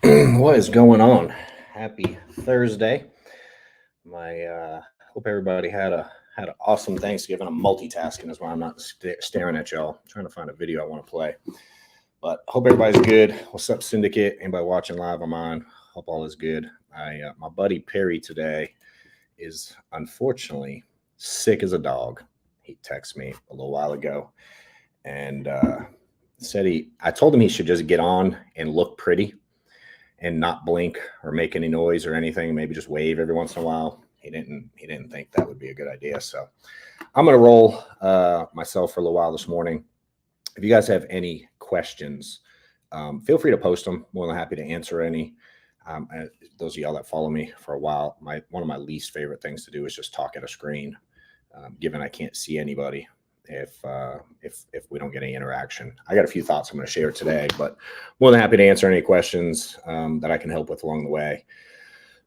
What is going on? Happy Thursday. My hope everybody had an awesome Thanksgiving. I'm multitasking is why I'm not staring at y'all. I'm trying to find a video I want to play. But hope everybody's good. What's up, Syndicate? Anybody watching live? I'm on. Hope all is good. My buddy Perry today is unfortunately sick as a dog. He texted me a little while ago and I told him he should just get on and look pretty and not blink or make any noise or anything. Maybe just wave every once in a while. He didn't think that would be a good idea. So I'm gonna roll myself for a little while this morning. If you guys have any questions, feel free to post them. More than happy to answer any. Those of y'all that follow me for a while, one of my least favorite things to do is just talk at a screen, given I can't see anybody. If we don't get any interaction. I got a few thoughts I'm going to share today, but more than happy to answer any questions that I can help with along the way.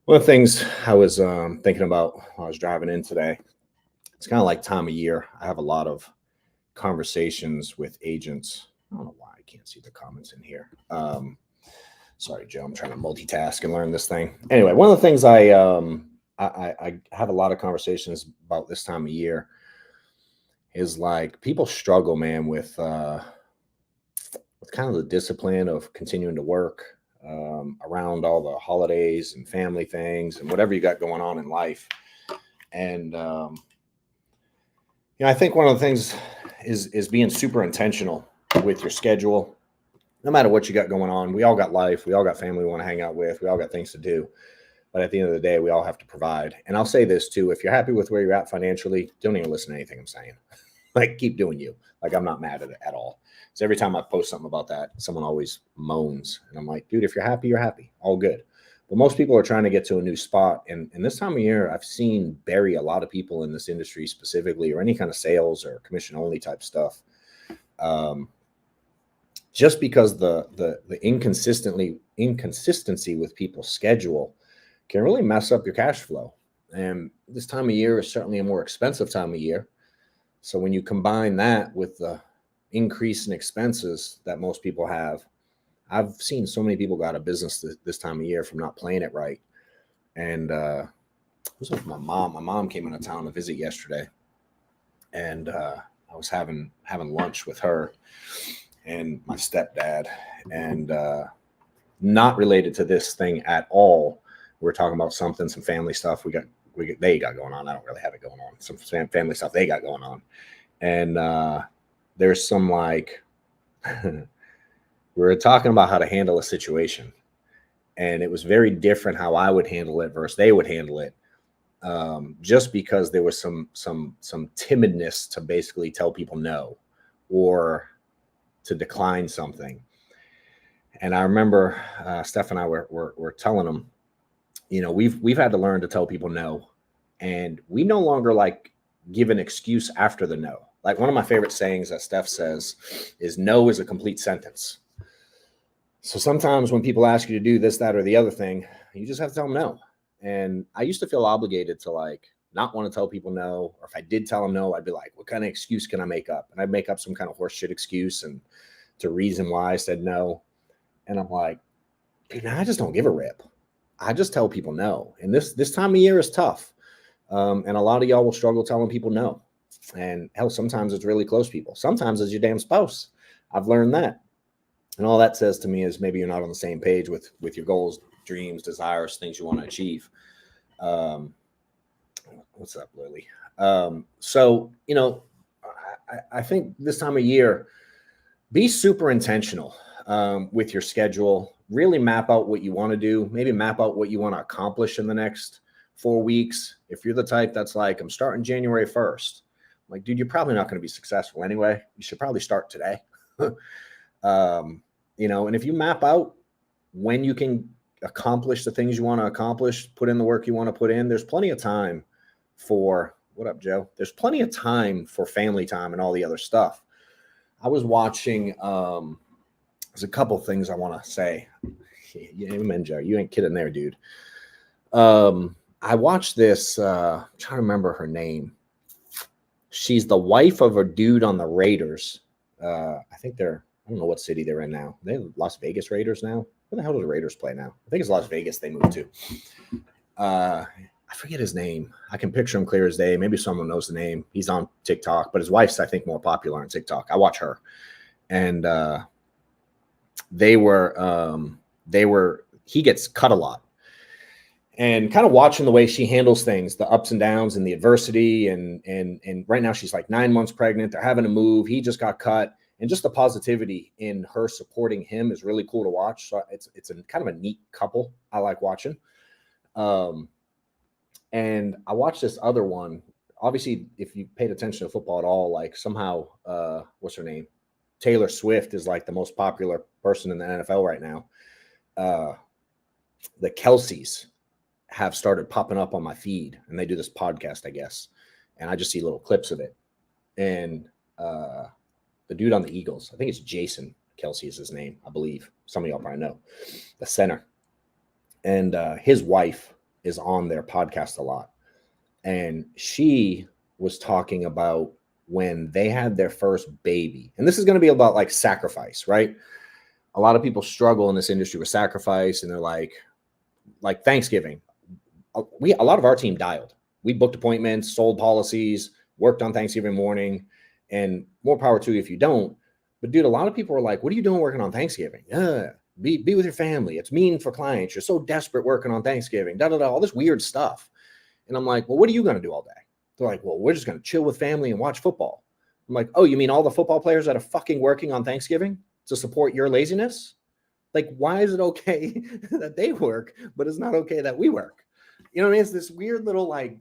One of the things I was thinking about while I was driving in today, it's kind of like time of year. I have a lot of conversations with agents. I don't know why I can't see the comments in here. Sorry, Joe, I'm trying to multitask and learn this thing. Anyway, one of the things I have a lot of conversations about this time of year is like people struggle, man, with kind of the discipline of continuing to work around all the holidays and family things and whatever you got going on in life. And I think one of the things is being super intentional with your schedule. No matter what you got going on, we all got life, we all got family we want to hang out with, we all got things to do. But at the end of the day, we all have to provide. And I'll say this too, if you're happy with where you're at financially, don't even listen to anything I'm saying. Like, keep doing you. Like, I'm not mad at it at all. So every time I post something about that, someone always moans. And I'm like, dude, if you're happy, you're happy. All good. But most people are trying to get to a new spot. And this time of year, I've seen bury a lot of people in this industry specifically, or any kind of sales or commission only type stuff. Just because the inconsistency with people's schedule can really mess up your cash flow. And this time of year is certainly a more expensive time of year. So when you combine that with the increase in expenses that most people have, I've seen so many people go out of business this time of year from not playing it right. And I was with my mom. My mom came into town to visit yesterday, and I was having lunch with her and my stepdad, and not related to this thing at all. We're talking about some family stuff they got going on. I don't really have it going on. Some family stuff they got going on. And there's some like, we were talking about how to handle a situation. And it was very different how I would handle it versus they would handle it. Just because there was some timidness to basically tell people no or to decline something. And I remember Steph and I were telling them, we've had to learn to tell people no, and we no longer like give an excuse after the no. Like, one of my favorite sayings that Steph says is no is a complete sentence. So sometimes when people ask you to do this, that, or the other thing, you just have to tell them no. And I used to feel obligated to like not want to tell people no, or if I did tell them no, I'd be like, what kind of excuse can I make up? And I'd make up some kind of horseshit excuse and to reason why I said no. And I'm like, dude, I just don't give a rip. I just tell people no. And this time of year is tough. And a lot of y'all will struggle telling people no. And hell, sometimes it's really close people. Sometimes it's your damn spouse. I've learned that. And all that says to me is maybe you're not on the same page with your goals, dreams, desires, things you want to achieve. What's up, Lily? So, I think this time of year, be super intentional with your schedule. Really map out what you want to do. Maybe map out what you want to accomplish in the next 4 weeks. If you're the type that's like, I'm starting January 1st. I'm like, dude, you're probably not going to be successful anyway. You should probably start today. And if you map out when you can accomplish the things you want to accomplish, put in the work you want to put in, there's plenty of time for, what up, Joe? There's plenty of time for family time and all the other stuff. I was watching, there's a couple things I want to say. Amen, Joe. You ain't kidding there, dude. I watched this, I'm trying to remember her name. She's the wife of a dude on the Raiders. I think I don't know what city they're in now. They're Las Vegas Raiders now. Where the hell do the Raiders play now? I think it's Las Vegas they moved to. I forget his name. I can picture him clear as day. Maybe someone knows the name. He's on TikTok, but his wife's, I think, more popular on TikTok. I watch her. And he gets cut a lot. And kind of watching the way she handles things, the ups and downs and the adversity. And right now she's like 9 months pregnant. They're having to move. He just got cut. And just the positivity in her supporting him is really cool to watch. So it's a kind of a neat couple I like watching. And I watched this other one. Obviously, if you paid attention to football at all, like somehow, what's her name? Taylor Swift is like the most popular person in the NFL right now. The Kelseys have started popping up on my feed, and they do this podcast, I guess. And I just see little clips of it. And the dude on the Eagles, I think it's Jason Kelce is his name, I believe. Some of y'all probably know. The center. And his wife is on their podcast a lot. And she was talking about when they had their first baby. And this is going to be about like sacrifice, right? A lot of people struggle in this industry with sacrifice, and they're like Thanksgiving. A lot of our team dialed. We booked appointments, sold policies, worked on Thanksgiving morning, and more power to you if you don't. But dude, a lot of people are like, what are you doing working on Thanksgiving? Be with your family. It's mean for clients. You're so desperate working on Thanksgiving, all this weird stuff. And I'm like, well, what are you going to do all day? They're like, well, we're just going to chill with family and watch football. I'm like, oh, you mean all the football players that are fucking working on Thanksgiving to support your laziness? Like, why is it okay that they work, but it's not okay that we work? You know what I mean? It's this weird little like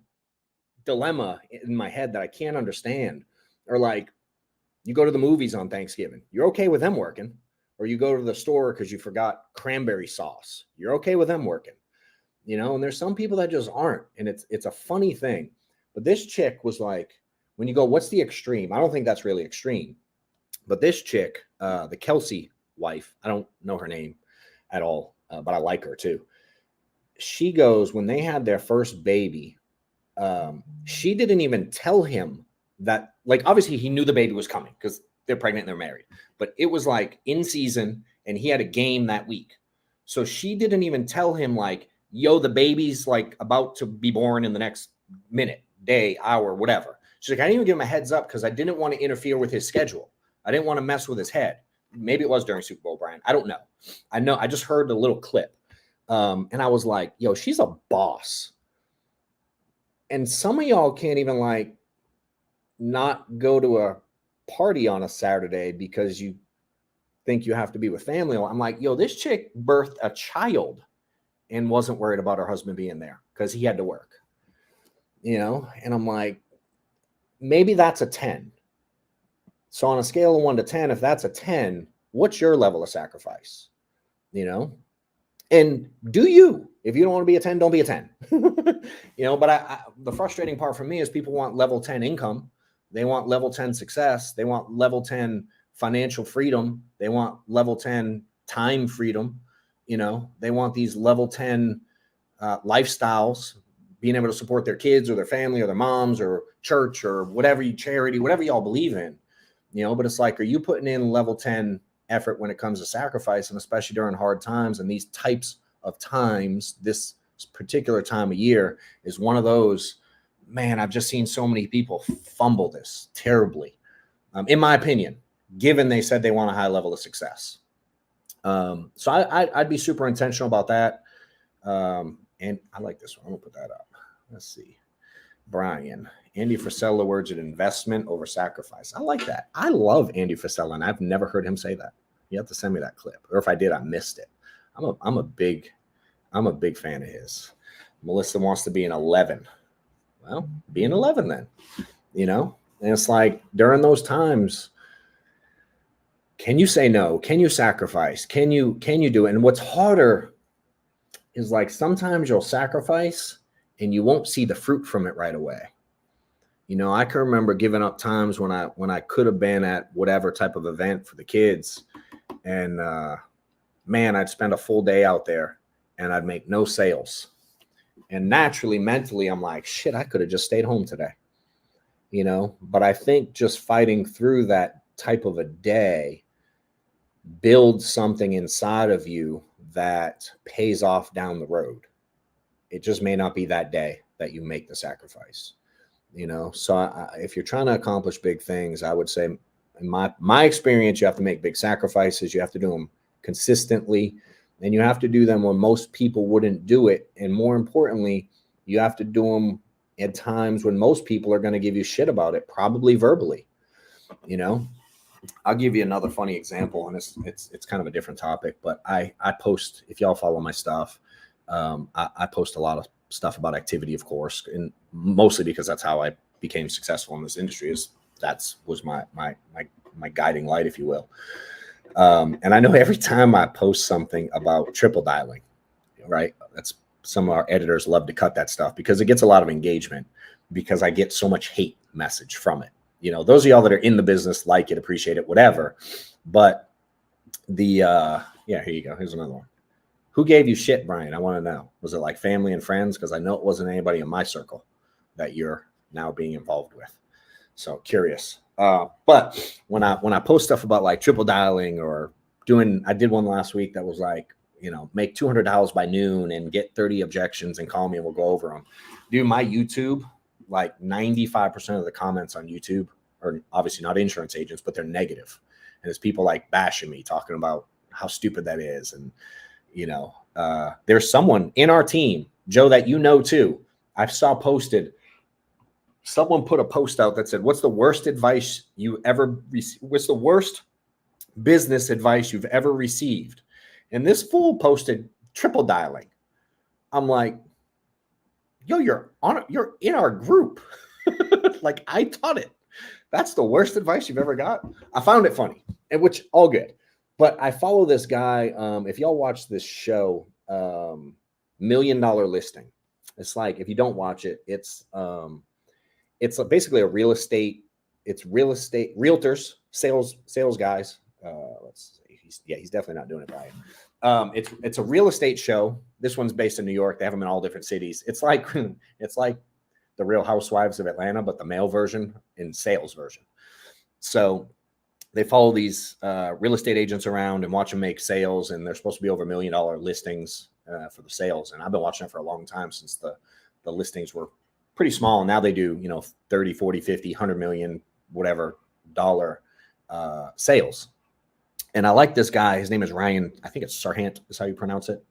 dilemma in my head that I can't understand. Or like, you go to the movies on Thanksgiving. You're okay with them working. Or you go to the store because you forgot cranberry sauce. You're okay with them working, you know? And there's some people that just aren't. And it's a funny thing. But this chick was like, when you go, what's the extreme? I don't think that's really extreme. But this chick, the Kelce wife, I don't know her name at all, but I like her too. She goes, when they had their first baby, she didn't even tell him that, like, obviously he knew the baby was coming because they're pregnant and they're married, but it was like in season and he had a game that week. So she didn't even tell him like, yo, the baby's like about to be born in the next minute, day, hour, whatever. She's like, I didn't even give him a heads up because I didn't want to interfere with his schedule. I didn't want to mess with his head. Maybe it was during Super Bowl, Brian. I don't know. I just heard a little clip. And I was like, yo, she's a boss. And some of y'all can't even like not go to a party on a Saturday because you think you have to be with family. I'm like, yo, this chick birthed a child and wasn't worried about her husband being there because he had to work, you know? And I'm like, maybe that's a 10. So on a scale of 1 to 10, if that's a 10, what's your level of sacrifice? You know? And do you? If you don't want to be a 10, don't be a 10. You know, but the frustrating part for me is people want level 10 income. They want level 10 success. They want level 10 financial freedom. They want level 10 time freedom. You know, they want these level 10 lifestyles, being able to support their kids or their family or their moms or church or whatever charity, whatever y'all believe in, you know, but it's like, are you putting in level 10 effort when it comes to sacrifice, and especially during hard times and these types of times? This particular time of year is one of those, man, I've just seen so many people fumble this terribly, in my opinion, given they said they want a high level of success. So I'd be super intentional about that. And I like this one. I'm gonna put that up. Let's see. Brian, Andy Frisella words at investment over sacrifice. I like that. I love Andy Frisella, and I've never heard him say that. You have to send me that clip, or if I did, I missed it. I'm a big fan of his. Melissa wants to be an 11. Well, be an 11 then, you know? And it's like during those times, can you say no? Can you sacrifice? Can you do it? And what's harder is like sometimes you'll sacrifice and you won't see the fruit from it right away. You know, I can remember giving up times when I could have been at whatever type of event for the kids, and man, I'd spend a full day out there and I'd make no sales. And naturally, mentally, I'm like, shit, I could have just stayed home today, you know? But I think just fighting through that type of a day builds something inside of you that pays off down the road. It just may not be that day that you make the sacrifice, you know? So if you're trying to accomplish big things, I would say in my experience, you have to make big sacrifices. You have to do them consistently, and you have to do them when most people wouldn't do it. And more importantly, you have to do them at times when most people are going to give you shit about it, probably verbally, you know? I'll give you another funny example, and it's kind of a different topic, but I post, if y'all follow my stuff, I post a lot of stuff about activity, of course, and mostly because that's how I became successful in this industry. Was my guiding light, if you will. And I know every time I post something about triple dialing, right? That's some of our editors love to cut that stuff because it gets a lot of engagement because I get so much hate message from it. You know, those of y'all that are in the business like it, appreciate it, whatever. But yeah, here you go. Here's another one. Who gave you shit, Brian? I want to know. Was it like family and friends? Because I know it wasn't anybody in my circle that you're now being involved with. So curious. But when I post stuff about like triple dialing or I did one last week that was like, you know, make $200 by noon and get 30 objections and call me and we'll go over them. Dude, my YouTube, like 95% of the comments on YouTube are obviously not insurance agents, but they're negative. And it's people like bashing me, talking about how stupid that is. And, you know, there's someone in our team, Joe, that you know too. I saw posted, someone put a post out that said, what's the worst advice you ever received? What's the worst business advice you've ever received? And this fool posted triple dialing. I'm like, yo, you're in our group. Like I taught it. That's the worst advice you've ever got. I found it funny, and which all good. But I follow this guy. If y'all watch this show, $1 Million Listing, it's like, if you don't watch it, it's basically a real estate. It's real estate realtors, sales guys. Let's see. He's definitely not doing it right. It's a real estate show. This one's based in New York. They have them in all different cities. It's like the Real Housewives of Atlanta, but the male version and sales version. So they follow these real estate agents around and watch them make sales, and they're supposed to be over $1 million listings for the sales. And I've been watching it for a long time, since the listings were pretty small. And now they do, you know, 30, 40, 50, 100 million, whatever dollar sales. And I like this guy. His name is Ryan. I think it's Sarhant is how you pronounce it.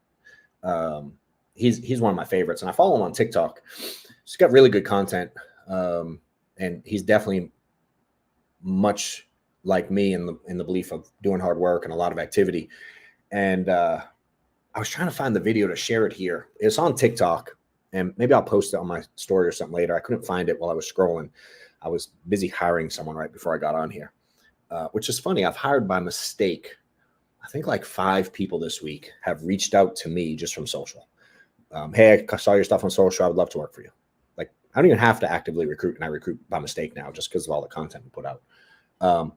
He's one of my favorites, and I follow him on TikTok. He's got really good content, and he's definitely much like me in the belief of doing hard work and a lot of activity. And I was trying to find the video to share it here. It's on TikTok, and maybe I'll post it on my story or something later. I couldn't find it while I was scrolling. I was busy hiring someone right before I got on here. Which is funny. I've hired by mistake. I think like 5 people this week have reached out to me just from social. Hey, I saw your stuff on social. I would love to work for you. Like, I don't even have to actively recruit, and I recruit by mistake now just because of all the content we put out.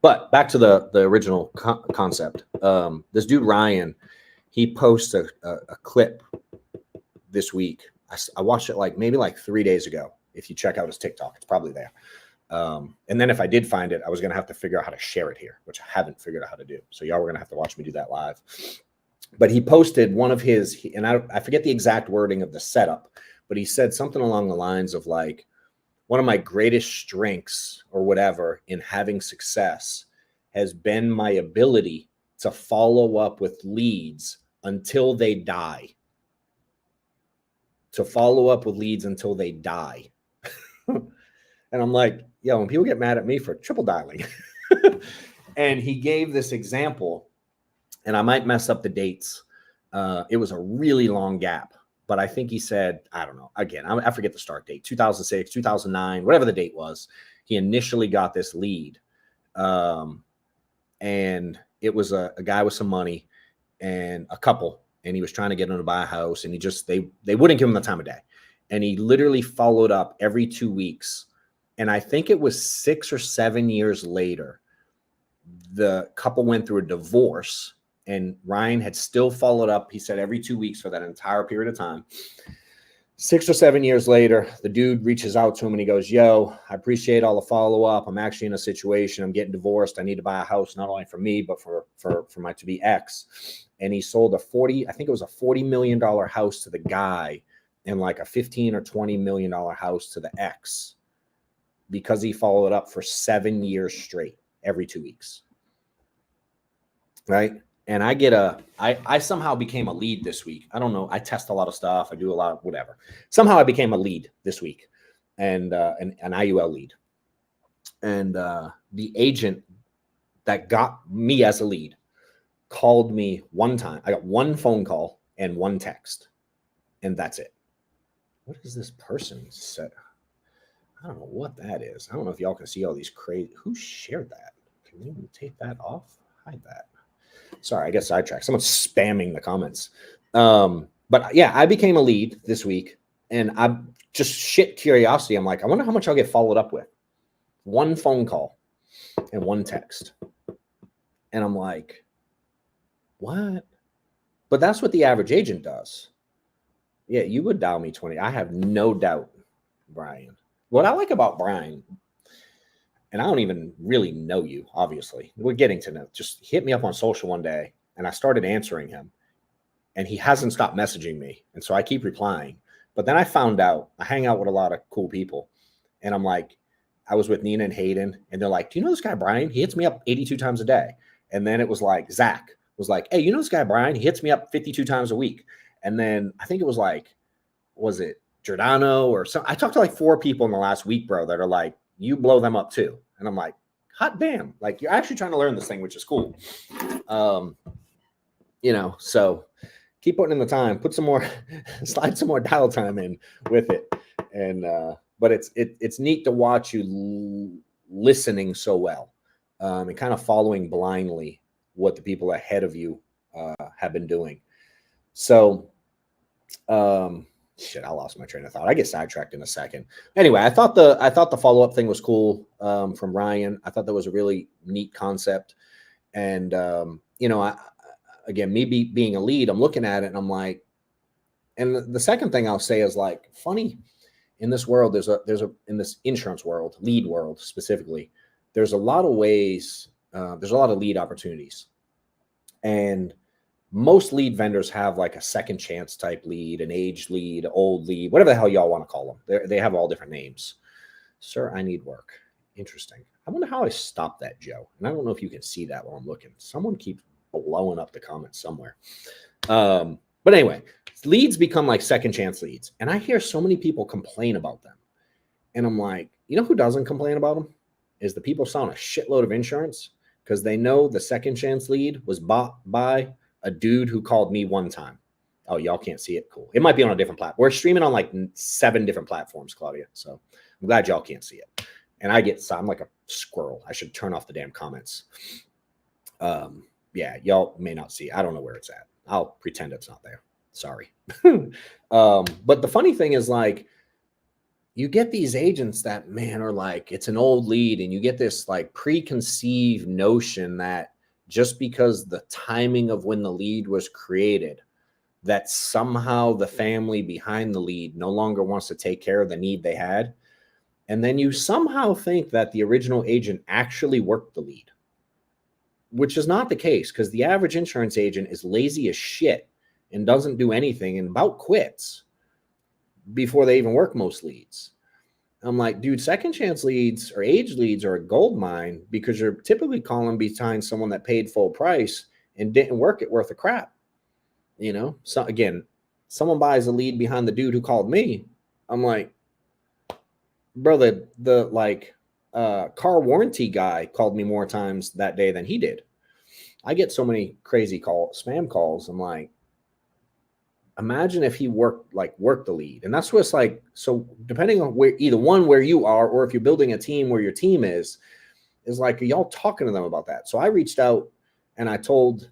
But back to the original concept. This dude, Ryan, he posts a clip this week. I watched it maybe 3 days ago. If you check out his TikTok, it's probably there. And then if I did find it, I was going to have to figure out how to share it here, which I haven't figured out how to do. So y'all were going to have to watch me do that live. But he posted one of his, and I forget the exact wording of the setup, but he said something along the lines of like, one of my greatest strengths or whatever in having success has been my ability to follow up with leads until they die. To follow up with leads until they die. And I'm like, yo, when people get mad at me for triple dialing. And he gave this example, and I might mess up the dates. It was a really long gap, but I think he said, I don't know, again, I forget the start date, 2006, 2009, whatever the date was. He initially got this lead. And it was a guy with some money and a couple, and he was trying to get him to buy a house, and they wouldn't give him the time of day. And he literally followed up every 2 weeks. And I think it was 6 or 7 years later, the couple went through a divorce, and Ryan had still followed up. He said every 2 weeks for that entire period of time. 6 or 7 years later, the dude reaches out to him and he goes, yo, I appreciate all the follow up. I'm actually in a situation. I'm getting divorced. I need to buy a house, not only for me, but for my to-be ex. and he sold I think it was a $40 million house to the guy and like a $15 or $20 million house to the ex because he followed up for 7 years straight every 2 weeks. Right. And I somehow became a lead this week. I don't know. I test a lot of stuff. I do a lot of whatever. Somehow I became a lead this week and an IUL lead. And the agent that got me as a lead called me one time. I got one phone call and one text, and that's it. What is this person said? I don't know what that is. I don't know if y'all can see all these crazy. Who shared that? Can you take that off? Hide that. Sorry, I get sidetracked. Someone's spamming the comments. But yeah, I became a lead this week, and I'm just shit curiosity. I'm like, I wonder how much I'll get followed up with. One phone call and one text. And I'm like, what? But that's what the average agent does. Yeah, you would dial me 20. I have no doubt, Brian. What I like about Brian, and I don't even really know you, obviously. We're getting to know. Just hit me up on social one day, and I started answering him. And he hasn't stopped messaging me. And so I keep replying. But then I found out, I hang out with a lot of cool people. And I'm like, I was with Nina and Hayden, and they're like, do you know this guy, Brian? He hits me up 82 times a day. And then it was like, Zach was like, hey, you know this guy, Brian? He hits me up 52 times a week. And then I think it was like, was it Giordano or something? I talked to like 4 people in the last week, bro, that are like, you blow them up too. And I'm like, hot damn. Like, you're actually trying to learn this thing, which is cool. So keep putting in the time, put some more, slide some more dial time in with it. And, but it's neat to watch you listening so well and kind of following blindly what the people ahead of you have been doing. So, I lost my train of thought. I get sidetracked in a second. Anyway, I thought the follow-up thing was cool from Ryan. I thought that was a really neat concept. And, again, me being a lead, I'm looking at it and I'm like, and the second thing I'll say is like, funny, in this world, in this insurance world, lead world specifically, there's a lot of ways, there's a lot of lead opportunities. And most lead vendors have like a second chance type lead, an age lead, old lead, whatever the hell y'all want to call them. They have all different names. Sir, I need work. Interesting. I wonder how I stopped that, Joe. And I don't know if you can see that while I'm looking. Someone keeps blowing up the comments somewhere. But anyway, leads become like second chance leads. And I hear so many people complain about them. And I'm like, you know who doesn't complain about them? Is the people selling a shitload of insurance, because they know the second chance lead was bought by a dude who called me one time. Oh, y'all can't see it. Cool. It might be on a different platform. We're streaming on like 7 different platforms, Claudia. So I'm glad y'all can't see it. And I'm like a squirrel. I should turn off the damn comments. Yeah, y'all may not see it. I don't know where it's at. I'll pretend it's not there. Sorry. But the funny thing is, like, you get these agents that, man, are like, it's an old lead, and you get this like preconceived notion that just because the timing of when the lead was created, that somehow the family behind the lead no longer wants to take care of the need they had. And then you somehow think that the original agent actually worked the lead, which is not the case, because the average insurance agent is lazy as shit and doesn't do anything and about quits before they even work most leads. I'm like, dude, second chance leads or age leads are a gold mine, because you're typically calling behind someone that paid full price and didn't work it worth a crap. So again, someone buys a lead behind the dude who called me. I'm like, bro, the car warranty guy called me more times that day than he did. I get so many crazy spam calls. I'm like, imagine if he worked the lead. And that's what it's like. So depending on where you are, or if you're building a team where your team is like, are y'all talking to them about that? So I reached out and I told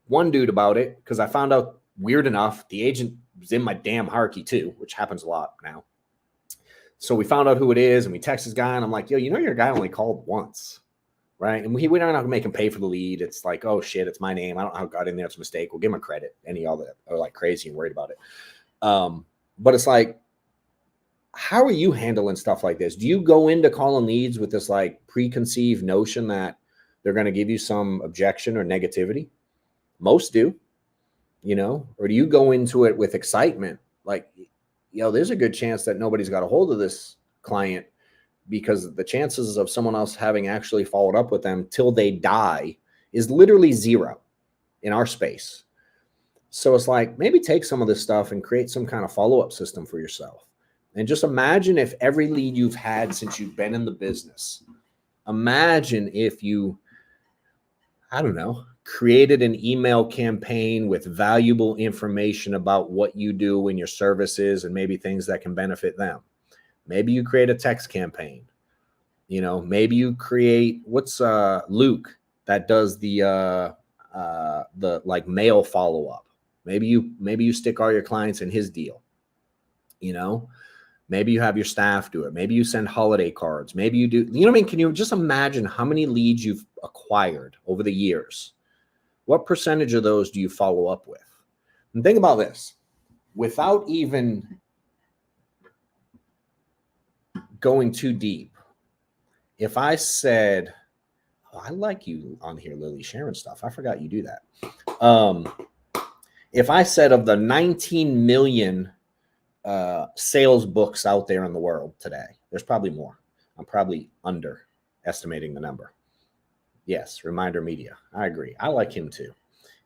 one dude about it, because I found out, weird enough, the agent was in my damn hierarchy too, which happens a lot now. So we found out who it is, and we text this guy, and I'm like, yo, your guy only called once, right? And we're not gonna make him pay for the lead. It's like, oh shit, it's my name. I don't know how it got in there. It's a mistake. We'll give him a credit. Any of y'all that are like crazy and worried about it. But it's like, how are you handling stuff like this? Do you go into calling leads with this like preconceived notion that they're going to give you some objection or negativity? Most do, or do you go into it with excitement? Like, there's a good chance that nobody's got a hold of this client, because the chances of someone else having actually followed up with them till they die is literally zero in our space. So it's like, maybe take some of this stuff and create some kind of follow-up system for yourself. And just imagine if every lead you've had since you've been in the business, imagine if you, I don't know, created an email campaign with valuable information about what you do and your services and maybe things that can benefit them. Maybe you create a text campaign. Maybe you create, what's Luke that does the like mail follow-up. Maybe you stick all your clients in his deal. Maybe you have your staff do it. Maybe you send holiday cards. Maybe you do, what I mean? Can you just imagine how many leads you've acquired over the years? What percentage of those do you follow up with? And think about this, without even going too deep. If I said, I like you on here, Lily, sharing stuff. I forgot you do that. If I said, of the 19 million sales books out there in the world today, there's probably more. I'm probably underestimating the number. Yes, Reminder Media. I agree. I like him too.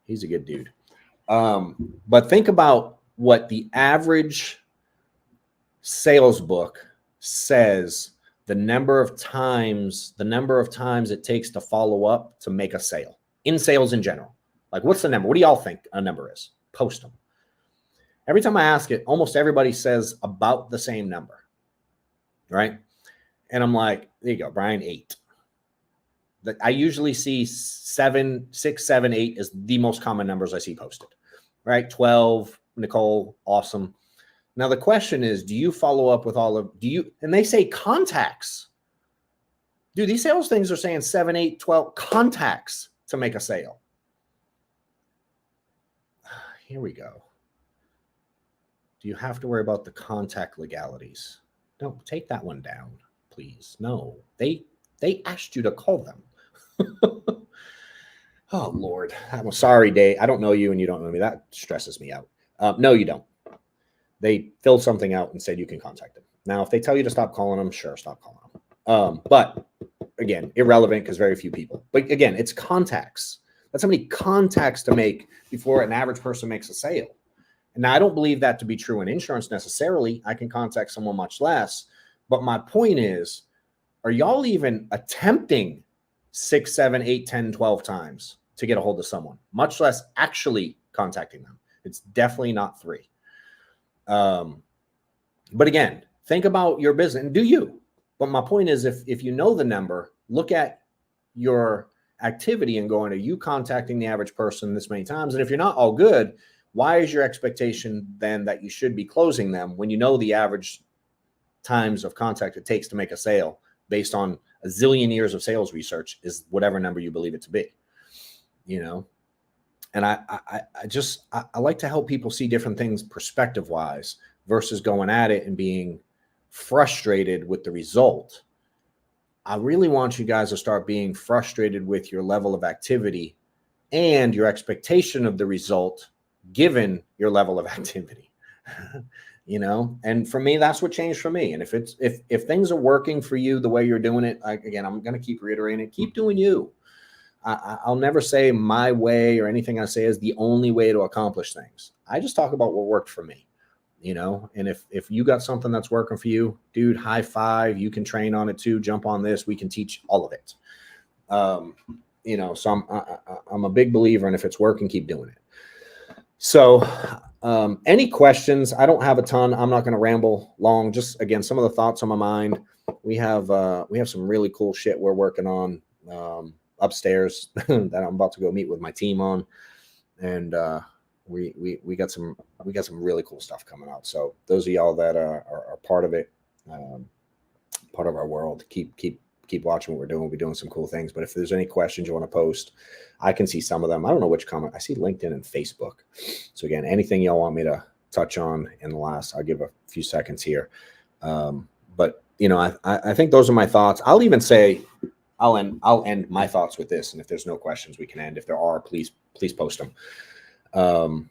He's a good dude. But think about what the average sales book says the number of times it takes to follow up to make a sale in sales in general. Like, what's the number? What do y'all think a number is? Post them. Every time I ask it, almost everybody says about the same number, right? And I'm like, there you go, Brian, 8. I usually see 7, 6, 7, 8 is the most common numbers I see posted, right? 12, Nicole, awesome. Now the question is, do you follow up with and they say contacts. Dude, these sales things are saying 7, 8, 12 contacts to make a sale. Here we go. Do you have to worry about the contact legalities? No, take that one down, please. No, they asked you to call them. Oh, Lord. I'm sorry, Dave. I don't know you and you don't know me. That stresses me out. No, you don't. They filled something out and said you can contact them. Now, if they tell you to stop calling them, sure, stop calling them. But again, irrelevant because very few people. But again, it's contacts. That's how many contacts to make before an average person makes a sale. And now, I don't believe that to be true in insurance necessarily. I can contact someone much less. But my point is, are y'all even attempting 6, 7, 8, 10, 12 times to get a hold of someone, much less actually contacting them? It's definitely not 3. But again, think about your business and do you. But my point is, if you know the number, look at your activity and going, are you contacting the average person this many times? And if you're not, all good. Why is your expectation then that you should be closing them when you know the average times of contact it takes to make a sale based on a zillion years of sales research is whatever number you believe it to be, And I like to help people see different things perspective wise versus going at it and being frustrated with the result. I really want you guys to start being frustrated with your level of activity and your expectation of the result given your level of activity. And for me, that's what changed for me. And if things are working for you the way you're doing it, again, I'm going to keep reiterating it, keep doing you. I'll never say my way or anything I say is the only way to accomplish things. I just talk about what worked for me, and if you got something that's working for you, dude, high five, you can train on it too. Jump on this. We can teach all of it. So I'm a big believer in if it's working, keep doing it. So any questions? I don't have a ton. I'm not going to ramble long. Just again, some of the thoughts on my mind. We have some really cool shit we're working on upstairs that I'm about to go meet with my team on, and we got some really cool stuff coming out. So those of y'all that are part of it, part of our world, keep watching what we're doing. We're doing some cool things. But if there's any questions you want to post, I can see some of them. I don't know which comment. I see LinkedIn and Facebook. So again, anything y'all want me to touch on in the last, I'll give a few seconds here. But I think those are my thoughts. I'll even say I'll end my thoughts with this. And if there's no questions, we can end. If there are, please post them.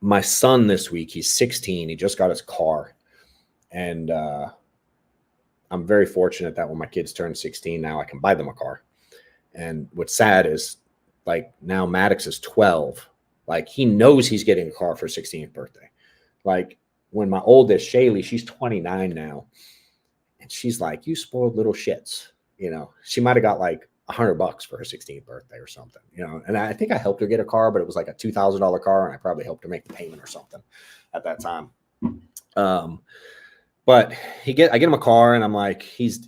My son this week, he's 16. He just got his car. And I'm very fortunate that when my kids turn 16, now I can buy them a car. And what's sad is, like, now Maddox is 12. Like, he knows he's getting a car for his 16th birthday. Like, when my oldest, Shaylee, she's 29 now. And she's like, you spoiled little shits. She might have got like $100 for her 16th birthday or something, and I think I helped her get a car, but it was like a $2,000 car. And I probably helped her make the payment or something at that time. But I get him a car, and I'm like, he's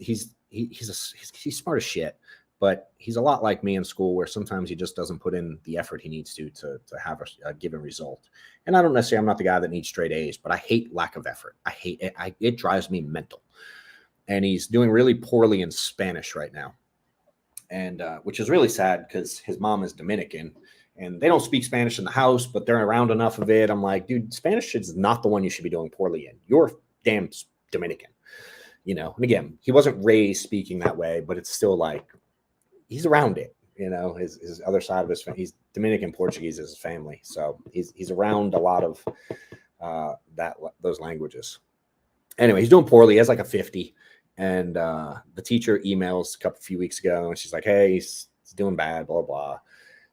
smart as shit, but he's a lot like me in school, where sometimes he just doesn't put in the effort he needs to have a given result. And I'm not the guy that needs straight A's, but I hate lack of effort. I hate it. It drives me mental. And he's doing really poorly in Spanish right now. And which is really sad, because his mom is Dominican and they don't speak Spanish in the house, but they're around enough of it. I'm like, dude, Spanish is not the one you should be doing poorly in. You're damn Dominican, And again, he wasn't raised speaking that way, but it's still like, he's around it, his other side of his family. He's Dominican Portuguese as his family. So he's around a lot of those languages. Anyway, he's doing poorly. He has like a 50. And the teacher emails a few weeks ago, and she's like, hey, he's doing bad, blah, blah.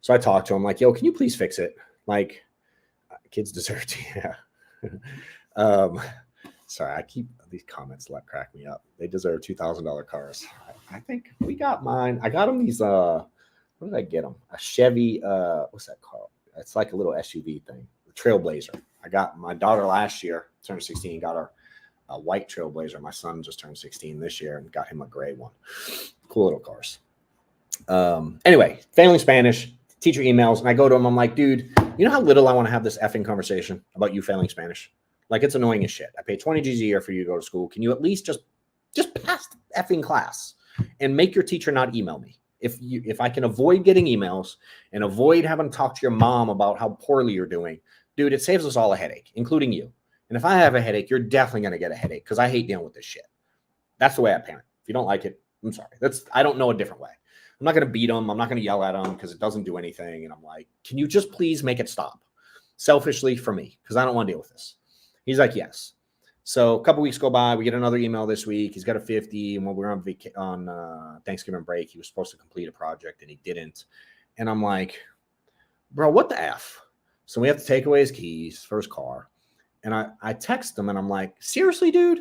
So I talked to him like, yo, can you please fix it? Like, kids deserve to, yeah. Sorry, these comments crack me up. They deserve $2,000 cars. I think we got mine. I got them these, what did I get them? A Chevy, what's that called? It's like a little SUV thing, the Trailblazer. I got my daughter last year, turned 16, got her a white Trailblazer. My son just turned 16 this year and got him a gray one. Cool little cars. Anyway, failing Spanish, teacher emails, and I go to him. I'm like, dude, you know how little I want to have this effing conversation about you failing Spanish? Like, it's annoying as shit. I pay 20 G's a year for you to go to school. Can you at least just pass the effing class and make your teacher not email me? If I can avoid getting emails and avoid having to talk to your mom about how poorly you're doing, dude, it saves us all a headache, including you. And if I have a headache, you're definitely going to get a headache, because I hate dealing with this shit. That's the way I parent. If you don't like it, I'm sorry. I don't know a different way. I'm not going to beat them. I'm not going to yell at them, because it doesn't do anything. And I'm like, can you just please make it stop? Selfishly for me, because I don't want to deal with this. He's like, yes. So a couple weeks go by. We get another email this week. He's got a 50. And when we were on Thanksgiving break, he was supposed to complete a project and he didn't. And I'm like, bro, what the F? So we have to take away his keys for his car. And I text him and I'm like, seriously, dude?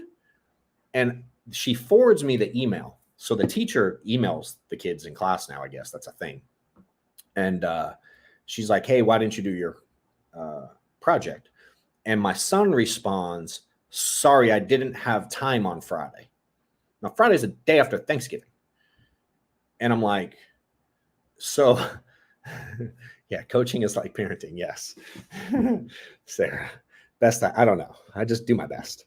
And she forwards me the email. So the teacher emails the kids in class now, I guess that's a thing. And she's like, hey, why didn't you do your project? And my son responds, sorry, I didn't have time on Friday. Now, Friday's the day after Thanksgiving. And I'm like, so, yeah, coaching is like parenting. Yes. Sarah, best, I don't know. I just do my best.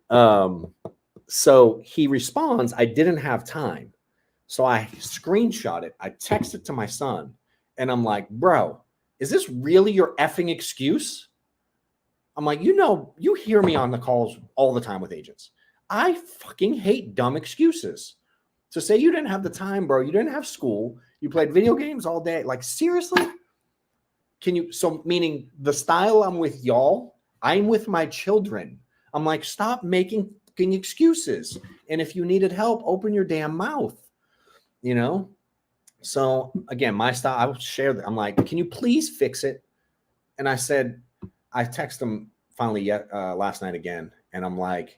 So he responds, I didn't have time. So I screenshot it. I text it to my son. And I'm like, bro, is this really your effing excuse? I'm like, you hear me on the calls all the time with agents. I fucking hate dumb excuses. So say you didn't have the time, bro. You didn't have school. You played video games all day. Like, seriously? So meaning the style I'm with y'all, I'm with my children. I'm like, stop making fucking excuses. And if you needed help, open your damn mouth, So again, my style, I will share that. I'm like, can you please fix it? And I said, I texted him finally last night again. And I'm like,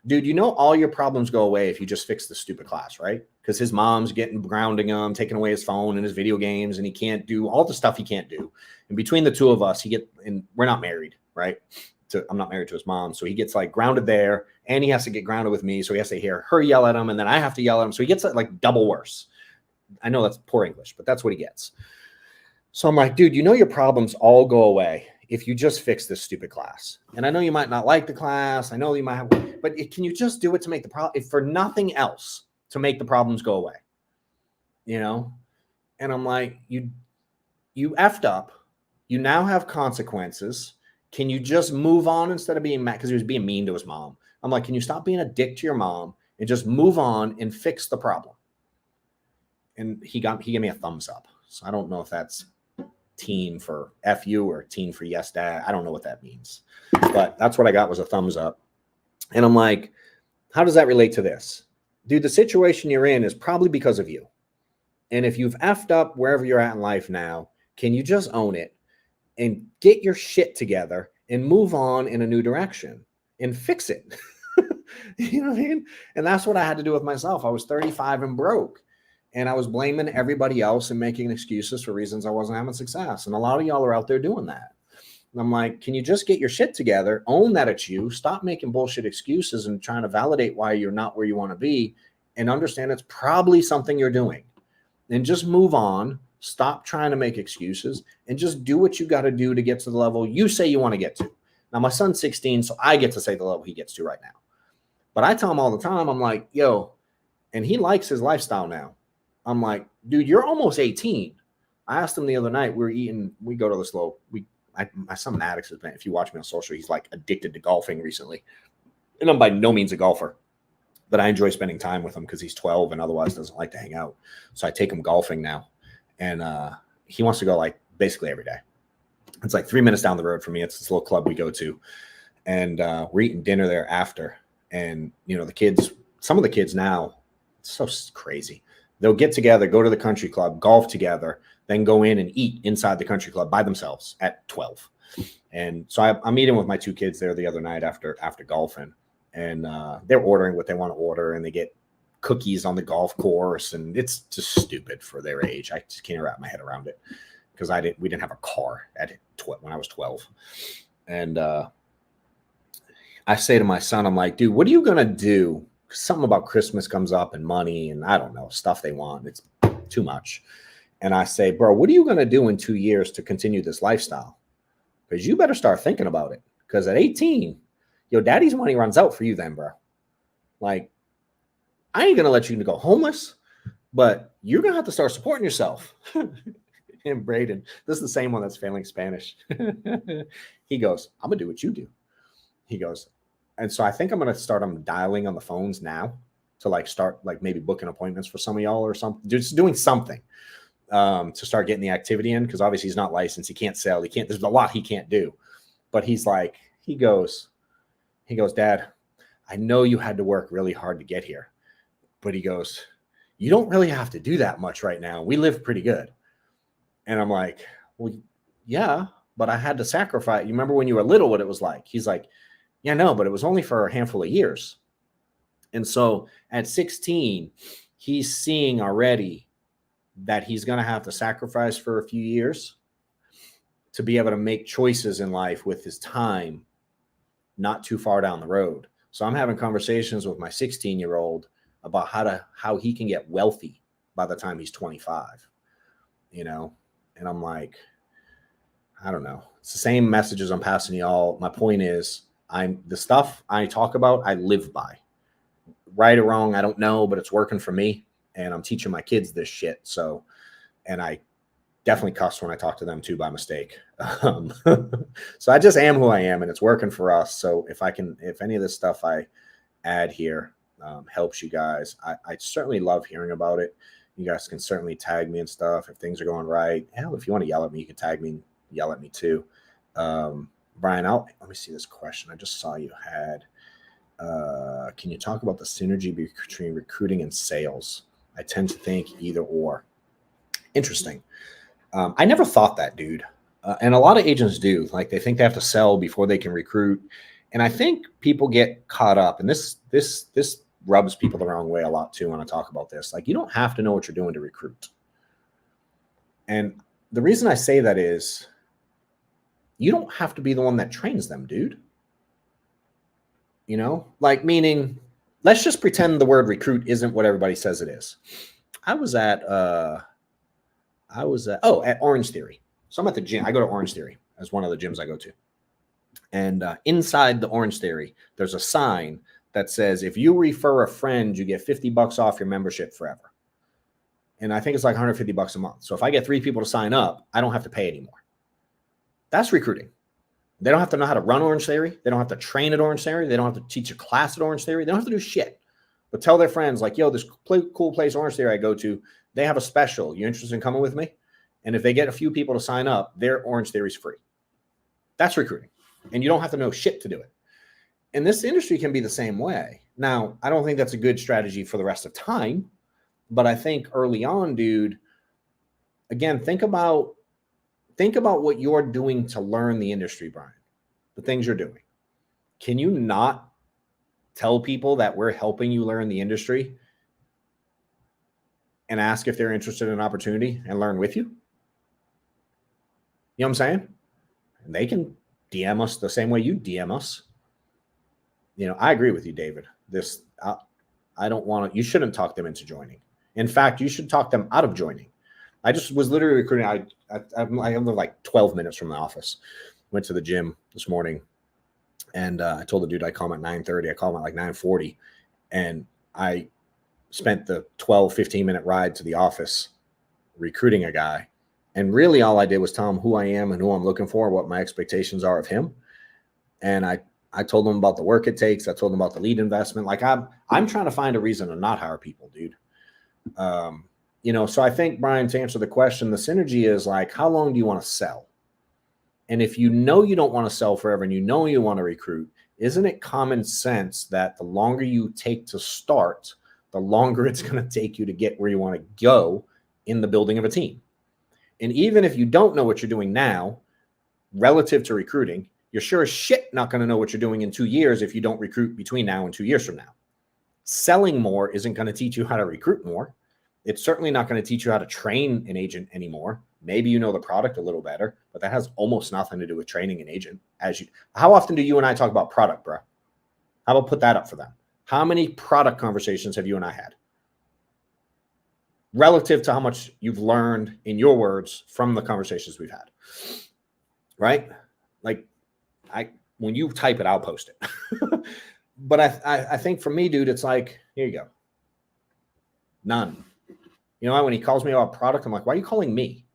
dude, all your problems go away if you just fix the stupid class, right? Because his mom's grounding him, taking away his phone and his video games, and he can't do all the stuff he can't do. And between the two of us, and we're not married, right? I'm not married to his mom. So he gets like grounded there, and he has to get grounded with me. So he has to hear her yell at him, and then I have to yell at him. So he gets like double worse. I know that's poor English, but that's what he gets. So I'm like, dude, your problems all go away if you just fix this stupid class. And I know you might not like the class. I know you might have, but can you just do it to make the problem, if for nothing else, to make the problems go away? And I'm like, you effed up. You now have consequences. Can you just move on instead of being mad? Because he was being mean to his mom. I'm like, can you stop being a dick to your mom and just move on and fix the problem? And he gave me a thumbs up. So I don't know if that's teen for F you or teen for yes, dad. I don't know what that means. But that's what I got, was a thumbs up. And I'm like, how does that relate to this? Dude, the situation you're in is probably because of you. And if you've effed up wherever you're at in life now, can you just own it and get your shit together and move on in a new direction and fix it? You know what I mean? And that's what I had to do with myself. I was 35 and broke, and I was blaming everybody else and making excuses for reasons I wasn't having success. And a lot of y'all are out there doing that. And I'm like, can you just get your shit together, own that it's you, stop making bullshit excuses and trying to validate why you're not where you want to be, and understand it's probably something you're doing. And just move on. Stop trying to make excuses and just do what you got to do to get to the level you say you want to get to. Now, my son's 16, so I get to say the level he gets to right now. But I tell him all the time, I'm like, yo, and he likes his lifestyle now. I'm like, dude, you're almost 18. I asked him the other night, we go to this little, my son Mavericks has been, if you watch me on social, he's like addicted to golfing recently. And I'm by no means a golfer, but I enjoy spending time with him because he's 12 and otherwise doesn't like to hang out. So I take him golfing now. And he wants to go like basically every day. It's like 3 minutes down the road from me. It's this little club we go to. And we're eating dinner there after. And, you know, some of the kids now, it's so crazy. They'll get together, go to the country club, golf together, then go in and eat inside the country club by themselves at 12. And so I'm eating with my two kids there the other night after golfing. And they're ordering what they want to order, and they get cookies on the golf course. And it's just stupid for their age. I just can't wrap my head around it because we didn't have a car when I was 12. And I say to my son, I'm like, dude, what are you going to do? Something about Christmas comes up and money and I don't know, stuff they want. It's too much. And I say, bro, what are you going to do in 2 years to continue this lifestyle? Because you better start thinking about it. Because at 18, your daddy's money runs out for you then, bro. Like, I ain't going to let you go homeless, but you're going to have to start supporting yourself. And Braden, this is the same one that's failing Spanish. He goes, I'm going to do what you do. He goes, and so I think I'm going to start dialing on the phones now to like start like maybe booking appointments for some of y'all or something, just doing something to start getting the activity in. Cause obviously he's not licensed. He can't sell. There's a lot he can't do, but he goes, Dad, I know you had to work really hard to get here, but he goes, you don't really have to do that much right now. We live pretty good. And I'm like, well, yeah, but I had to sacrifice. You remember when you were little, what it was like? He's like, yeah, no, but it was only for a handful of years. And so at 16, he's seeing already that he's going to have to sacrifice for a few years to be able to make choices in life with his time not too far down the road. So I'm having conversations with my 16-year-old about how he can get wealthy by the time he's 25, you know? And I'm like, I don't know. It's the same messages I'm passing y'all. My point is, the stuff I talk about, I live by. Right or wrong, I don't know, but it's working for me. And I'm teaching my kids this shit. So, and I definitely cuss when I talk to them too by mistake. So I just am who I am, and it's working for us. So if any of this stuff I add here helps you guys, I certainly love hearing about it. You guys can certainly tag me and stuff if things are going right. Hell, if you want to yell at me, you can tag me and yell at me too. Brian, let me see this question. I just saw you had. Can you talk about the synergy between recruiting and sales? I tend to think either or. Interesting. I never thought that, dude. And a lot of agents do. Like, they think they have to sell before they can recruit. And I think people get caught up. And this rubs people the wrong way a lot too when I talk about this. Like, you don't have to know what you're doing to recruit. And the reason I say that is, you don't have to be the one that trains them, dude. You know, like, meaning, let's just pretend the word recruit isn't what everybody says it is. I was at Orange Theory. So I'm at the gym. I go to Orange Theory as one of the gyms I go to. And inside the Orange Theory, there's a sign that says, if you refer a friend, you get $50 off your membership forever. And I think it's like $150 a month. So if I get 3 people to sign up, I don't have to pay anymore. That's recruiting. They don't have to know how to run Orange Theory. They don't have to train at Orange Theory. They don't have to teach a class at Orange Theory. They don't have to do shit. But tell their friends, like, yo, this cool place, Orange Theory, I go to, they have a special. You interested in coming with me? And if they get a few people to sign up, their Orange Theory is free. That's recruiting. And you don't have to know shit to do it. And this industry can be the same way. Now, I don't think that's a good strategy for the rest of time, but I think early on, dude, again, think about what you're doing to learn the industry, Brian, the things you're doing. Can you not tell people that we're helping you learn the industry and ask if they're interested in an opportunity and learn with you? You know what I'm saying? And they can DM us the same way you DM us. You know, I agree with you, David. I don't want to, you shouldn't talk them into joining. In fact, you should talk them out of joining. I just was literally recruiting. I live like 12 minutes from the office. Went to the gym this morning, and I told the dude I call him at 9:30. I call him at like 9:40, and I spent the 12, 15-minute ride to the office recruiting a guy. And really all I did was tell him who I am and who I'm looking for, what my expectations are of him. And I told him about the work it takes. I told him about the lead investment. Like I'm trying to find a reason to not hire people, dude. You know, so I think, Brian, to answer the question, the synergy is like, how long do you want to sell? And if you know you don't want to sell forever and you know you want to recruit, isn't it common sense that the longer you take to start, the longer it's going to take you to get where you want to go in the building of a team? And even if you don't know what you're doing now, relative to recruiting, you're sure as shit not going to know what you're doing in 2 years if you don't recruit between now and 2 years from now. Selling more isn't going to teach you how to recruit more. It's certainly not going to teach you how to train an agent anymore. Maybe you know the product a little better, but that has almost nothing to do with training an agent. How often do you and I talk about product, bro? How about put that up for them? How many product conversations have you and I had? Relative to how much you've learned, in your words, from the conversations we've had, right? Like, when you type it, I'll post it. But I think for me, dude, it's like, here you go. None. You know, when he calls me about product, I'm like, why are you calling me?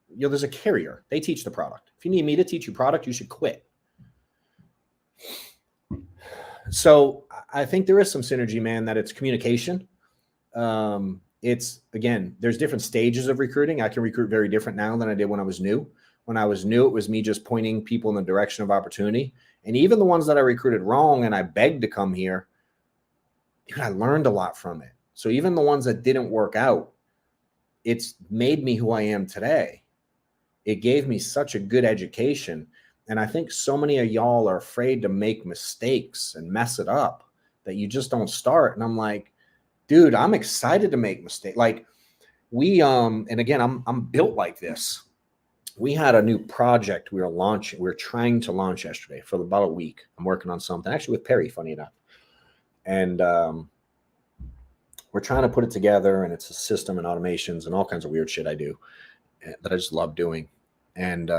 You know, there's a carrier. They teach the product. If you need me to teach you product, you should quit. So I think there is some synergy, man, that it's communication. It's, again, there's different stages of recruiting. I can recruit very different now than I did when I was new. When I was new, it was me just pointing people in the direction of opportunity. And even the ones that I recruited wrong and I begged to come here, dude, I learned a lot from it. So even the ones that didn't work out, it's made me who I am today. It gave me such a good education. And I think so many of y'all are afraid to make mistakes and mess it up that you just don't start. And I'm like, dude, I'm excited to make mistakes. Like and again, I'm built like this. We had a new project we were trying to launch yesterday for about a week. I'm working on something, actually with Perry, funny enough. And we're trying to put it together, and it's a system and automations and all kinds of weird shit I do that I just love doing. And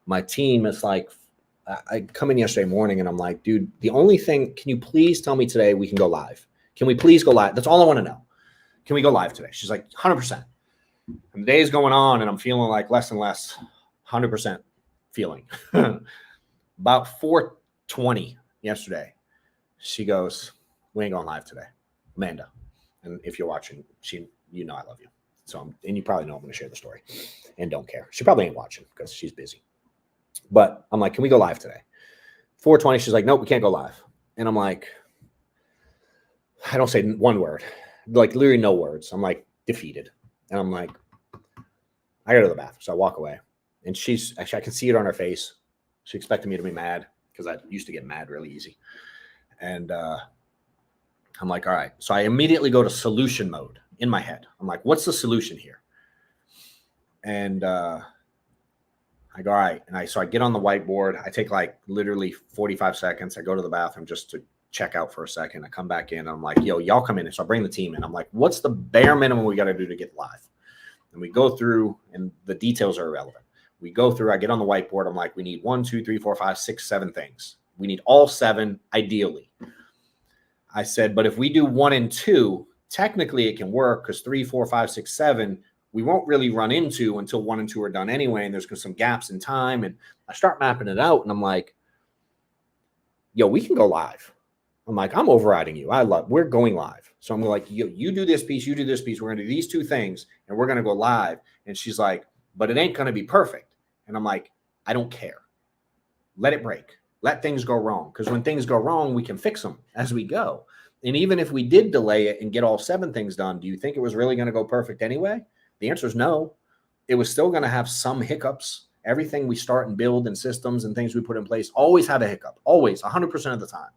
my team is like, I come in yesterday morning and I'm like, dude, the only thing, can you please tell me today we can go live? Can we please go live? That's all I want to know. Can we go live today? She's like, 100%. And the day's going on and I'm feeling like less and less 100% feeling. About 4:20 yesterday, she goes, we ain't going live today. Amanda. And if you're watching, you know I love you. So, and you probably know I'm going to share the story and don't care. She probably ain't watching because she's busy. But I'm like, can we go live today? 4:20, she's like, nope, we can't go live. And I'm like, I don't say one word, like literally no words. I'm like defeated. And I'm like, I go to the bathroom. So I walk away. And I can see it on her face. She expected me to be mad because I used to get mad really easy. And I'm like, all right. So I immediately go to solution mode in my head. I'm like, what's the solution here? And I go, all right. And so I get on the whiteboard. I take like literally 45 seconds. I go to the bathroom just to check out for a second. I come back in. I'm like, yo, y'all come in. So I bring the team in. I'm like, what's the bare minimum we got to do to get live? And we go through, and the details are irrelevant. We go through, I get on the whiteboard. I'm like, we need 1, 2, 3, 4, 5, 6, 7 things. We need all 7, ideally. I said, but if we do 1 and 2, technically it can work because 3, 4, 5, 6, 7, we won't really run into until 1 and 2 are done anyway. And there's some gaps in time. And I start mapping it out and I'm like, yo, we can go live. I'm like, I'm overriding you. We're going live. So I'm like, you do this piece, you do this piece. We're going to do these two things and we're going to go live. And she's like, but it ain't going to be perfect. And I'm like, I don't care. Let it break. Let things go wrong. Because when things go wrong, we can fix them as we go. And even if we did delay it and get all 7 things done, do you think it was really going to go perfect anyway? The answer is no. It was still going to have some hiccups. Everything we start and build and systems and things we put in place always have a hiccup. Always, 100% of the time.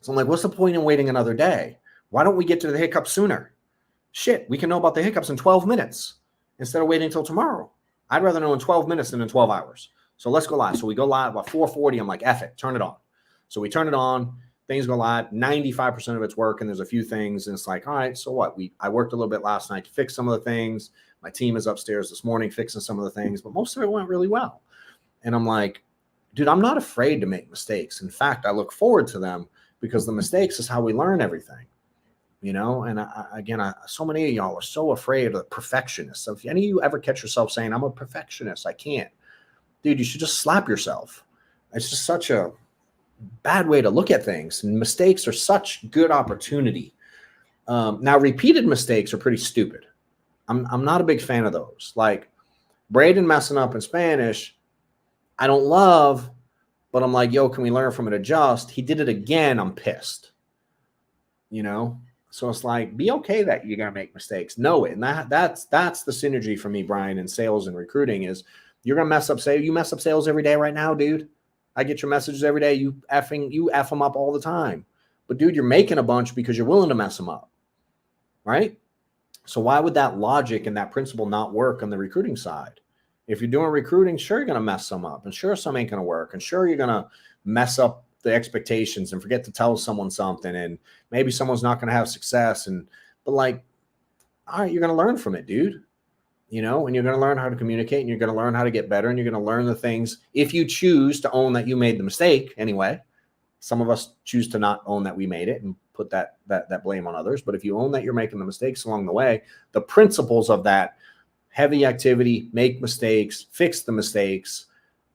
So I'm like, what's the point in waiting another day? Why don't we get to the hiccups sooner? Shit, we can know about the hiccups in 12 minutes instead of waiting until tomorrow. I'd rather know in 12 minutes than in 12 hours. So let's go live. So we go live about 4:40. I'm like, F it, turn it on. So we turn it on. Things go live. 95% of it's working. There's a few things. And it's like, all right, so what? I worked a little bit last night to fix some of the things. My team is upstairs this morning fixing some of the things, but most of it went really well. And I'm like, dude, I'm not afraid to make mistakes. In fact, I look forward to them because the mistakes is how we learn everything, you know? And so many of y'all are so afraid of the perfectionists. So if any of you ever catch yourself saying, I'm a perfectionist, I can't, dude, you should just slap yourself. It's just such a bad way to look at things. And mistakes are such good opportunity. Now, repeated mistakes are pretty stupid. I'm not a big fan of those. Like Braden messing up in Spanish, I don't love, but I'm like, yo, can we learn from it, adjust? He did it again. I'm pissed, you know? So it's like, be okay that you're going to make mistakes. Know it. And that's the synergy for me, Brian, in sales and recruiting is you're going to mess up sales. You mess up sales every day right now, dude. I get your messages every day. You F them up all the time. But dude, you're making a bunch because you're willing to mess them up, right? So why would that logic and that principle not work on the recruiting side? If you're doing recruiting, sure, you're going to mess some up, and sure, some ain't going to work, and sure, you're going to mess up the expectations and forget to tell someone something, and maybe someone's not going to have success. But like, all right, you're going to learn from it, dude. You know, and you're going to learn how to communicate, and you're going to learn how to get better, and you're going to learn the things. If you choose to own that you made the mistake, anyway, some of us choose to not own that we made it and put that blame on others. But if you own that you're making the mistakes along the way, the principles of that heavy activity, make mistakes, fix the mistakes,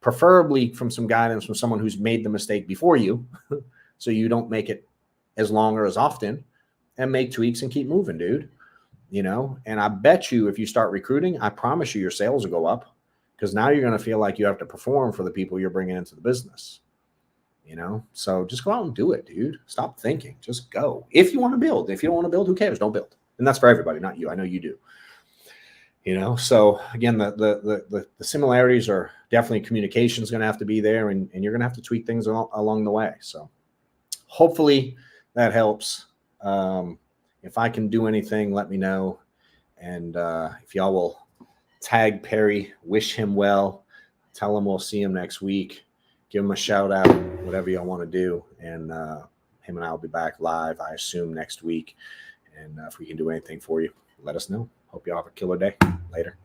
preferably from some guidance from someone who's made the mistake before you, so you don't make it as long or as often, and make tweaks and keep moving, dude. You know, and I bet you if you start recruiting, I promise you your sales will go up because now you're going to feel like you have to perform for the people you're bringing into the business. You know, so just go out and do it, dude. Stop thinking, just go. If you want to build, if you don't want to build, who cares? Don't build. And that's for everybody, not you. I know you do. You know, so again, the similarities are definitely communication is going to have to be there, and you're going to have to tweak things along the way. So hopefully that helps. If I can do anything, let me know. And if y'all will tag Perry, wish him well, tell him we'll see him next week. Give him a shout out, whatever y'all want to do. And him and I will be back live, I assume, next week. And if we can do anything for you, let us know. Hope y'all have a killer day. Later.